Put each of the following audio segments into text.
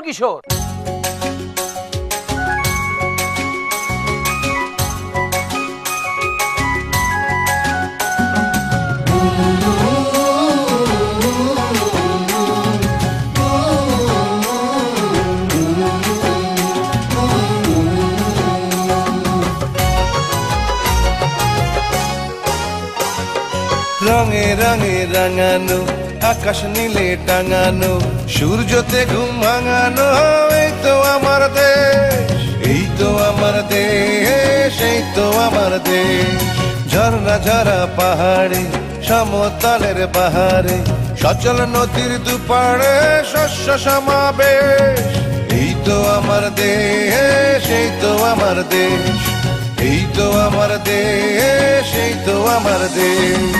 কিশোর। রঙে রঙে রাঙানো আকাশ নীলে টাঙানো সূর্যতে ঘুম ভাঙানো এই তো আমার দেশ, এই তো আমার দেশ, এই তো আমার দেশ। ঝর্ণা ঝরা পাহাড়ে সমতলের পাহাড়ে সচল নদীর দুপাড়ে শস্য সমাবেশ। এই তো আমার দেশ, এই তো আমার দেশ, এই তো আমার দেশ, এই তো আমার দেশ।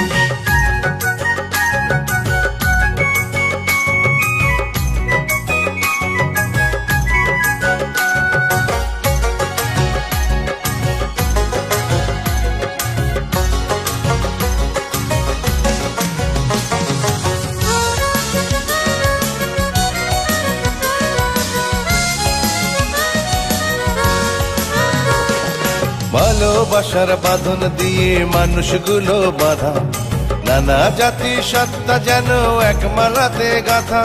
ভালোবাসার বাঁধন দিয়ে মানুষগুলো বাঁধা, নানা জাতি সত্তা যেন এক মালাতে গাঁথা।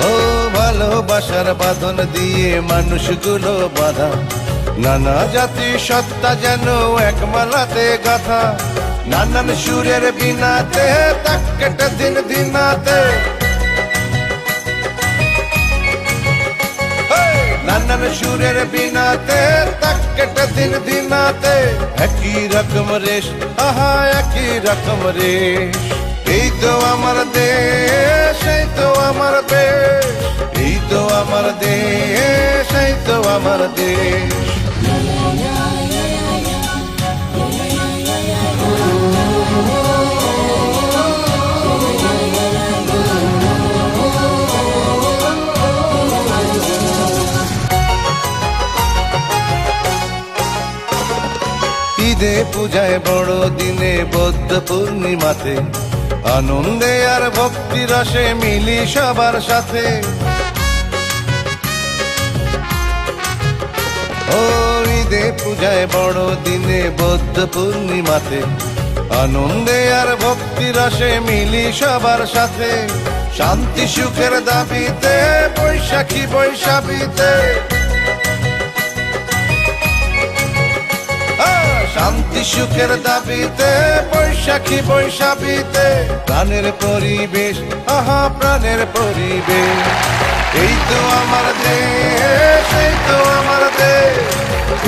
ও ভালোবাসার বাঁধন দিয়ে মানুষগুলো বাঁধা, নানা জাতি সত্তা যেন এক মালাতে গাঁথা। নানান সুরের বিনাতে তাক কেটে দিন দিনাতে, নানান সুরের বিনাতে তাক কেটে দিন দিনাতে। একই রকম রেশ, আহা একই রকম রেশ। এই তো আমার দেশ, এই তো আমার দেশ, এই তো আমার দেশ, এই তো আমার দেশ। ঈদে পূজায় বড় দিনে বৌদ্ধ পূর্ণিমাতে আনন্দে আর ভক্তি রসে মিলি সবার সাথে। ও ঈদে পূজায় বড় দিনে বৌদ্ধ পূর্ণিমাতে আনন্দে আর ভক্তি রসে মিলি সবার সাথে। শান্তি সুখের দাবিতে বৈশাখী বৈশাখীতে, শান্তি সুখের দাবিতে বৈশাখী বৈশাখীতে। প্রাণের পরিবেশ, আহা প্রাণের পরিবেশ। এই তো আমার দেশ, এই তো আমার দেশ,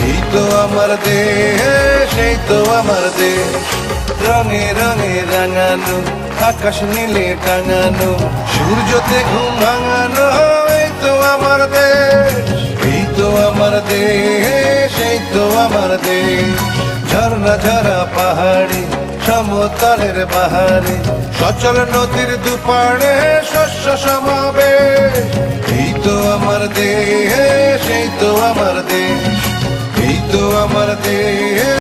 এই তো আমার দেশ, এই তো আমার দেশ। রঙে রঙে রাঙানো আকাশ নীলে টাঙানো সূর্যতে ঘুম ভাঙানো এই তো আমার দেশ, এই তো আমার দেশ, এই তো আমার দেশ। ঝর্ণা ঝরা পাহাড়ে সমতলের পাহাড়ে সচল নদীর দুপাড়ে শস্য সমাবেশ। এই তো আমার দেশ, এই তো আমার দেশ, এই তো আমার দেশ।